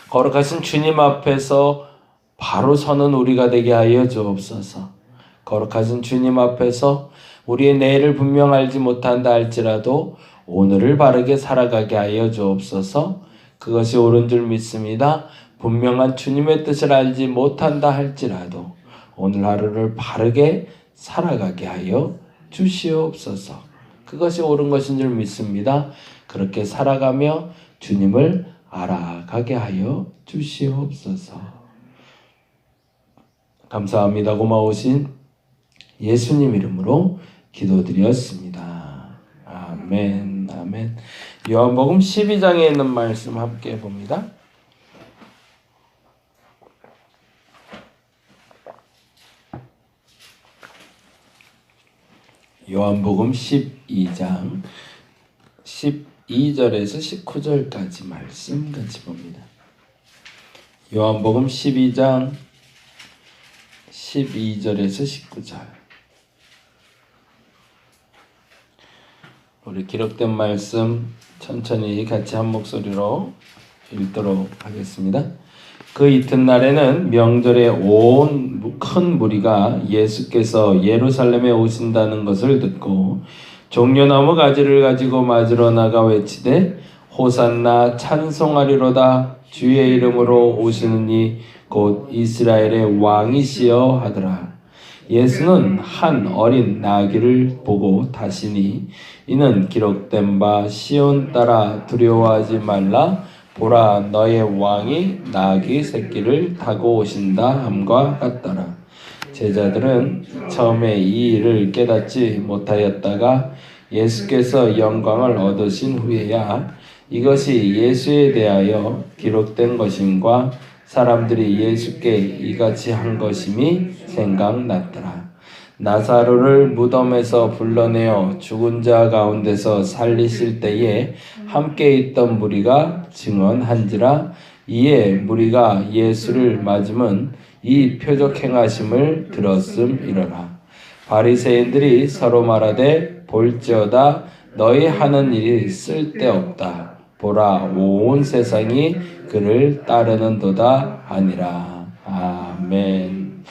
거룩하신 주님 앞에서 바로 서는 우리가 되게 하여 주옵소서. 거룩하신 주님 앞에서 우리의 내일을 분명 알지 못한다 할지라도 오늘을 바르게 살아가게 하여 주옵소서. 그것이 옳은 줄 믿습니다. 분명한 주님의 뜻을 알지 못한다 할지라도 오늘 하루를 바르게 살아가게 하여 주시옵소서. 그것이 옳은 것인 줄 믿습니다. 그렇게 살아가며 주님을 알아가게 하여 주시옵소서. 감사합니다. 고마우신 예수님 이름으로 기도드렸습니다. 아멘, 아멘. 요한복음 12장에 있는 말씀 함께 봅니다. 요한복음 12장 12절에서 19절까지 말씀 같이 봅니다. 요한복음 12장 12절에서 19절. 우리 기록된 말씀 천천히 같이 한 목소리로 읽도록 하겠습니다. 그 이튿날에는 명절에 온 큰 무리가 예수께서 예루살렘에 오신다는 것을 듣고 종려나무 가지를 가지고 맞으러 나가 외치되 호산나 찬송하리로다 주의 이름으로 오시는 이 곧 이스라엘의 왕이시여 하더라. 예수는 한 어린 나귀를 보고 다시니 이는 기록된 바 시온 딸아 두려워하지 말라 보라 너의 왕이 나귀 새끼를 타고 오신다 함과 같더라. 제자들은 처음에 이 일을 깨닫지 못하였다가 예수께서 영광을 얻으신 후에야 이것이 예수에 대하여 기록된 것임과 사람들이 예수께 이같이 한 것임이 생각났더라. 나사로를 무덤에서 불러내어 죽은 자 가운데서 살리실 때에 함께 있던 무리가 증언한지라. 이에 무리가 예수를 맞음은 이 표적 행하심을 들었음이러라. 바리새인들이 서로 말하되 볼지어다 너희 하는 일이 쓸데없다. 보라 온 세상이 그를 따르는도다 하니라. 아멘.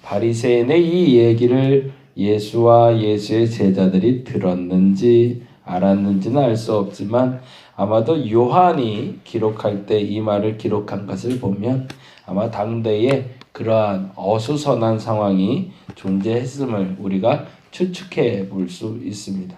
바리새인의 이 얘기를 예수와 예수의 제자들이 들었는지 알았는지는 알 수 없지만 아마도 요한이 기록할 때 이 말을 기록한 것을 보면 아마 당대에 그러한 어수선한 상황이 존재했음을 우리가 추측해 볼 수 있습니다.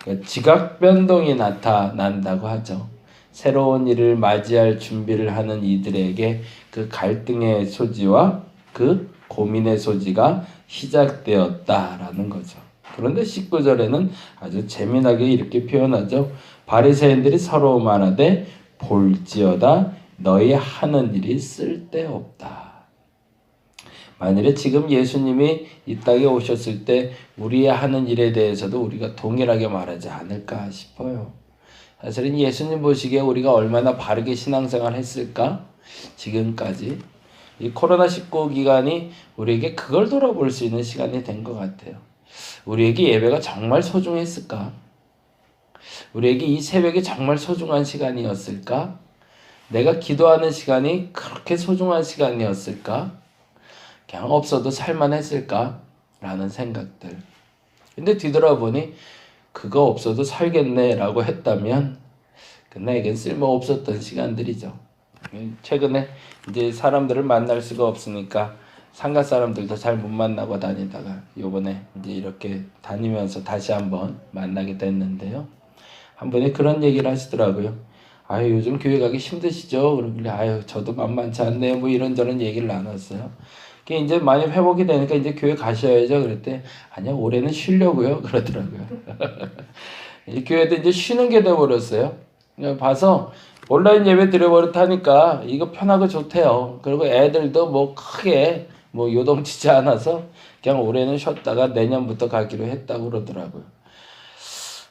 그러니까 지각 변동이 나타난다고 하죠. 새로운 일을 맞이할 준비를 하는 이들에게 그 갈등의 소지와 그 고민의 소지가 시작되었다라는 거죠. 그런데 19절에는 아주 재미나게 이렇게 표현하죠. 바리새인들이 서로 말하되 볼지어다 너희 하는 일이 쓸데없다. 만일에 지금 예수님이 이 땅에 오셨을 때 우리의 하는 일에 대해서도 우리가 동일하게 말하지 않을까 싶어요. 사실은 예수님 보시기에 우리가 얼마나 바르게 신앙생활 했을까? 지금까지 이 코로나19 기간이 우리에게 그걸 돌아볼 수 있는 시간이 된 것 같아요. 우리에게 예배가 정말 소중했을까? 우리에게 이 새벽이 정말 소중한 시간이었을까? 내가 기도하는 시간이 그렇게 소중한 시간이었을까? 그냥 없어도 살만했을까? 라는 생각들. 근데 뒤돌아보니 그거 없어도 살겠네 라고 했다면 나에겐 쓸모없었던 시간들이죠. 최근에 이제 사람들을 만날 수가 없으니까 상가 사람들도 잘 못 만나고 다니다가 요번에 이제 이렇게 다니면서 다시 한번 만나게 됐는데요. 한 분이 그런 얘기를 하시더라고요. 아유 요즘 교회 가기 힘드시죠? 그러길래 아유 저도 만만치 않네요. 뭐 이런저런 얘기를 나눴어요. 이제 많이 회복이 되니까 이제 교회 가셔야죠. 그랬더니 아니요 올해는 쉬려고요. 그러더라고요. 이 교회도 이제 쉬는 게 돼버렸어요. 봐서 온라인 예배 드려버릇하니까 이거 편하고 좋대요. 그리고 애들도 뭐 크게 뭐 요동치지 않아서 그냥 올해는 쉬었다가 내년부터 가기로 했다고 그러더라고요.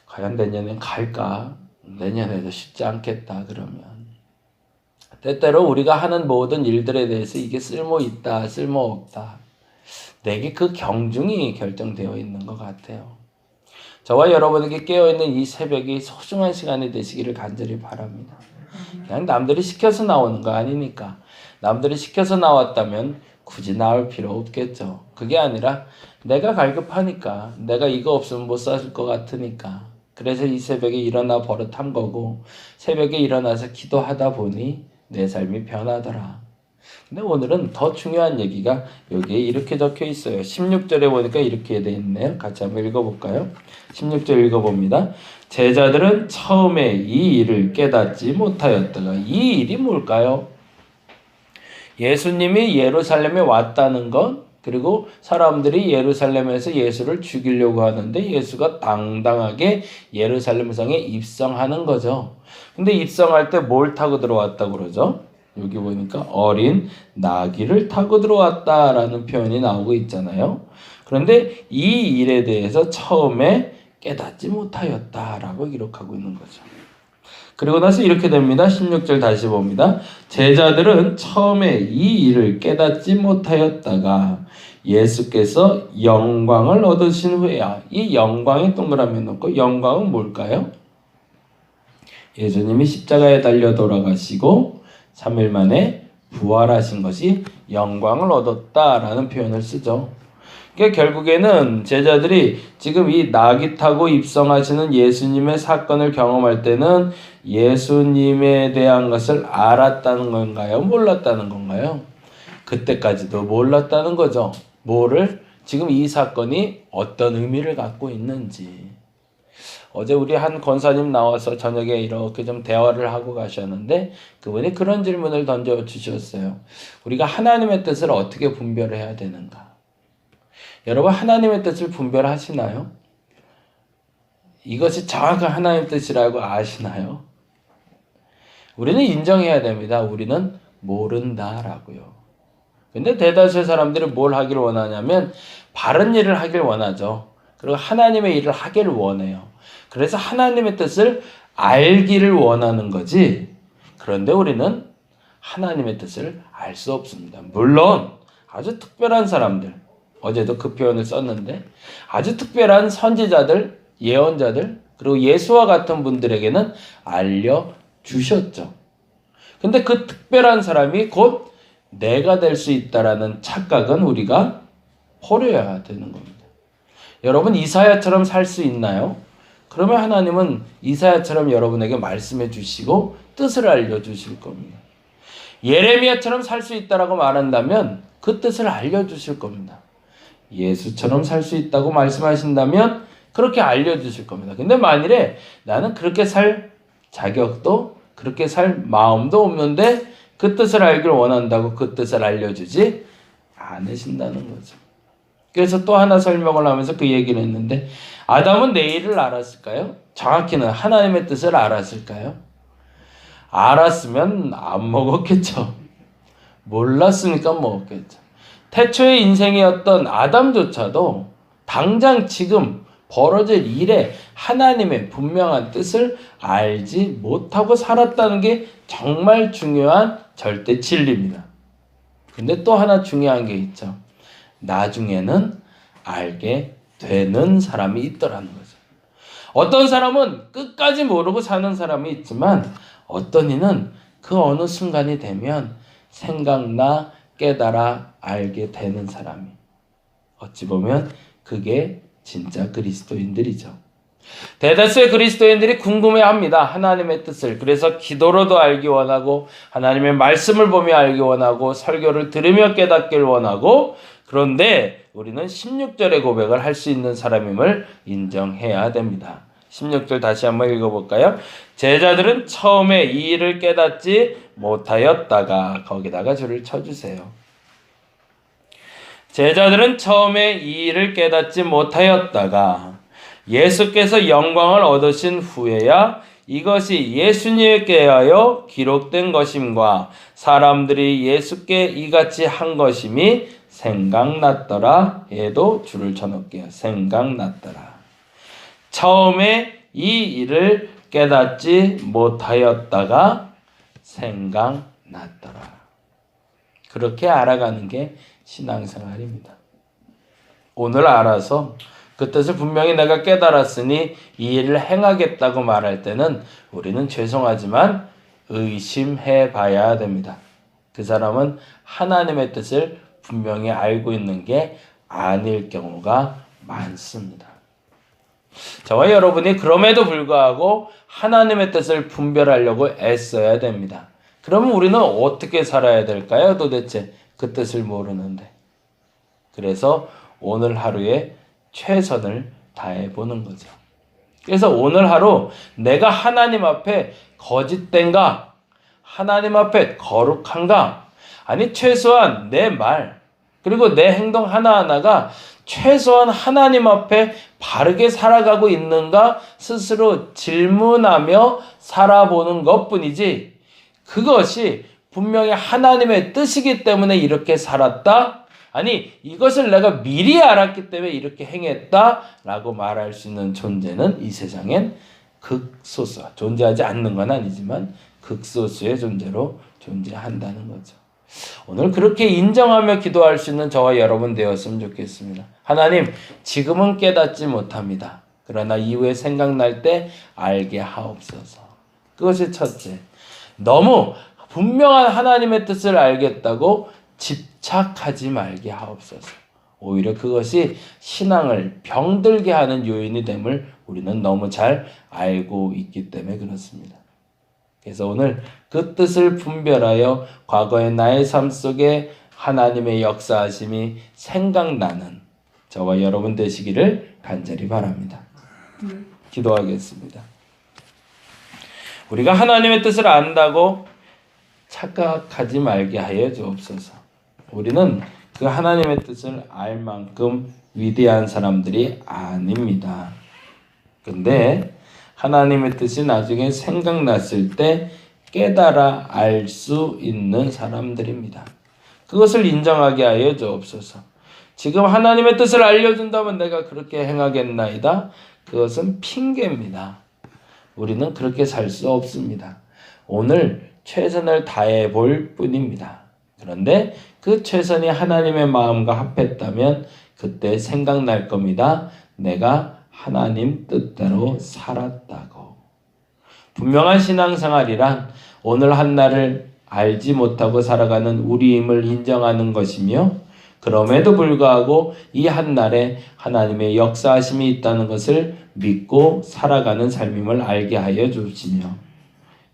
과연 내년엔 갈까? 내년에도 쉽지 않겠다 그러면. 때때로 우리가 하는 모든 일들에 대해서 이게 쓸모있다, 쓸모없다. 내게 그 경중이 결정되어 있는 것 같아요. 저와 여러분에게 깨어있는 이 새벽이 소중한 시간이 되시기를 간절히 바랍니다. 그냥 남들이 시켜서 나오는 거 아니니까. 남들이 시켜서 나왔다면 굳이 나올 필요 없겠죠. 그게 아니라 내가 갈급하니까, 내가 이거 없으면 못 살 것 같으니까. 그래서 이 새벽에 일어나 버릇한 거고, 새벽에 일어나서 기도하다 보니 내 삶이 변하더라. 근데 오늘은 더 중요한 얘기가 여기에 이렇게 적혀 있어요. 16절에 보니까 이렇게 돼 있네요. 같이 한번 읽어볼까요? 16절 읽어봅니다. 제자들은 처음에 이 일을 깨닫지 못하였다가, 이 일이 뭘까요? 예수님이 예루살렘에 왔다는 것, 그리고 사람들이 예루살렘에서 예수를 죽이려고 하는데 예수가 당당하게 예루살렘 성에 입성하는 거죠. 근데 입성할 때 뭘 타고 들어왔다고 그러죠? 여기 보니까 어린 나귀를 타고 들어왔다라는 표현이 나오고 있잖아요. 그런데 이 일에 대해서 처음에 깨닫지 못하였다라고 기록하고 있는 거죠. 그리고 나서 이렇게 됩니다. 16절 다시 봅니다. 제자들은 처음에 이 일을 깨닫지 못하였다가 예수께서 영광을 얻으신 후에야. 이 영광에 동그라미 놓고 영광은 뭘까요? 예수님이 십자가에 달려 돌아가시고 3일 만에 부활하신 것이 영광을 얻었다라는 표현을 쓰죠. 그러니까 결국에는 제자들이 지금 이 나귀 타고 입성하시는 예수님의 사건을 경험할 때는 예수님에 대한 것을 알았다는 건가요? 몰랐다는 건가요? 그때까지도 몰랐다는 거죠. 뭐를? 지금 이 사건이 어떤 의미를 갖고 있는지. 어제 우리 한 권사님 나와서 저녁에 이렇게 좀 대화를 하고 가셨는데 그분이 그런 질문을 던져주셨어요. 우리가 하나님의 뜻을 어떻게 분별해야 되는가? 여러분 하나님의 뜻을 분별하시나요? 이것이 정확한 하나님의 뜻이라고 아시나요? 우리는 인정해야 됩니다. 우리는 모른다라고요. 근데 대다수의 사람들이 뭘 하길 원하냐면 바른 일을 하길 원하죠. 그리고 하나님의 일을 하기를 원해요. 그래서 하나님의 뜻을 알기를 원하는 거지. 그런데 우리는 하나님의 뜻을 알 수 없습니다. 물론 아주 특별한 사람들, 어제도 그 표현을 썼는데 아주 특별한 선지자들, 예언자들, 그리고 예수와 같은 분들에게는 알려주셨죠. 근데 그 특별한 사람이 곧 내가 될 수 있다라는 착각은 우리가 버려야 되는 겁니다. 여러분 이사야처럼 살 수 있나요? 그러면 하나님은 이사야처럼 여러분에게 말씀해 주시고 뜻을 알려주실 겁니다. 예레미야처럼 살 수 있다라고 말한다면 그 뜻을 알려주실 겁니다. 예수처럼 살 수 있다고 말씀하신다면 그렇게 알려주실 겁니다. 근데 만일에 나는 그렇게 살 자격도 그렇게 살 마음도 없는데 그 뜻을 알기를 원한다고 그 뜻을 알려주지 않으신다는 거죠. 그래서 또 하나 설명을 하면서 그 얘기를 했는데 아담은 내일을 알았을까요? 정확히는 하나님의 뜻을 알았을까요? 알았으면 안 먹었겠죠. 몰랐으니까 먹었겠죠. 태초의 인생이었던 아담조차도 당장 지금 벌어질 일에 하나님의 분명한 뜻을 알지 못하고 살았다는 게 정말 중요한 절대 진리입니다. 근데 또 하나 중요한 게 있죠. 나중에는 알게 되는 사람이 있더라는 거죠. 어떤 사람은 끝까지 모르고 사는 사람이 있지만 어떤 이는 그 어느 순간이 되면 생각나 깨달아 알게 되는 사람이 어찌 보면 그게 진짜 그리스도인들이죠. 대다수의 그리스도인들이 궁금해합니다. 하나님의 뜻을. 그래서 기도로도 알기 원하고 하나님의 말씀을 보며 알기 원하고 설교를 들으며 깨닫기를 원하고 그런데 우리는 16절의 고백을 할 수 있는 사람임을 인정해야 됩니다. 16절 다시 한번 읽어볼까요? 제자들은 처음에 이 일을 깨닫지 못하였다가 거기다가 줄을 쳐주세요. 제자들은 처음에 이 일을 깨닫지 못하였다가 예수께서 영광을 얻으신 후에야 이것이 예수님께 하여 기록된 것임과 사람들이 예수께 이같이 한 것임이 생각났더라 해도 줄을 쳐놓을게요. 생각났더라. 처음에 이 일을 깨닫지 못하였다가 생각났더라. 낫더라. 그렇게 알아가는 게 신앙생활입니다. 오늘 알아서 그 뜻을 분명히 내가 깨달았으니 이 일을 행하겠다고 말할 때는 우리는 죄송하지만 의심해 봐야 됩니다. 그 사람은 하나님의 뜻을 분명히 알고 있는 게 아닐 경우가 많습니다. 저와 여러분이 그럼에도 불구하고 하나님의 뜻을 분별하려고 애써야 됩니다. 그러면 우리는 어떻게 살아야 될까요? 도대체 그 뜻을 모르는데. 그래서 오늘 하루에 최선을 다해보는 거죠. 그래서 오늘 하루 내가 하나님 앞에 거짓된가? 하나님 앞에 거룩한가? 아니 최소한 내 말 그리고 내 행동 하나하나가 최소한 하나님 앞에 바르게 살아가고 있는가 스스로 질문하며 살아보는 것뿐이지 그것이 분명히 하나님의 뜻이기 때문에 이렇게 살았다? 아니 이것을 내가 미리 알았기 때문에 이렇게 행했다? 라고 말할 수 있는 존재는 이 세상엔 극소수, 존재하지 않는 건 아니지만 극소수의 존재로 존재한다는 거죠. 오늘 그렇게 인정하며 기도할 수 있는 저와 여러분 되었으면 좋겠습니다. 하나님, 지금은 깨닫지 못합니다. 그러나 이후에 생각날 때 알게 하옵소서. 그것이 첫째. 너무 분명한 하나님의 뜻을 알겠다고 집착하지 말게 하옵소서. 오히려 그것이 신앙을 병들게 하는 요인이 됨을 우리는 너무 잘 알고 있기 때문에 그렇습니다. 그래서 오늘 그 뜻을 분별하여 과거의 나의 삶 속에 하나님의 역사하심이 생각나는 저와 여러분 되시기를 간절히 바랍니다. 기도하겠습니다. 우리가 하나님의 뜻을 안다고 착각하지 말게 하여 주옵소서. 우리는 그 하나님의 뜻을 알 만큼 위대한 사람들이 아닙니다. 근데 하나님의 뜻이 나중에 생각났을 때 깨달아 알 수 있는 사람들입니다. 그것을 인정하게 하여 주옵소서. 지금 하나님의 뜻을 알려준다면 내가 그렇게 행하겠나이다. 그것은 핑계입니다. 우리는 그렇게 살 수 없습니다. 오늘 최선을 다해 볼 뿐입니다. 그런데 그 최선이 하나님의 마음과 합했다면 그때 생각날 겁니다. 내가 하나님 뜻대로 살았다고. 분명한 신앙생활이란 오늘 한날을 알지 못하고 살아가는 우리임을 인정하는 것이며 그럼에도 불구하고 이 한날에 하나님의 역사하심이 있다는 것을 믿고 살아가는 삶임을 알게 하여 주시며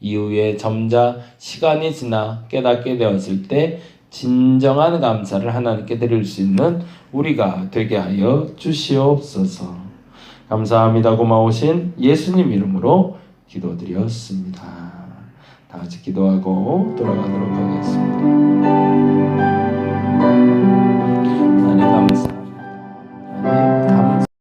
이후에 점자 시간이 지나 깨닫게 되었을 때 진정한 감사를 하나님께 드릴 수 있는 우리가 되게 하여 주시옵소서. 감사합니다. 고마우신 예수님 이름으로 기도드렸습니다. 다 같이 기도하고 돌아가도록 하겠습니다.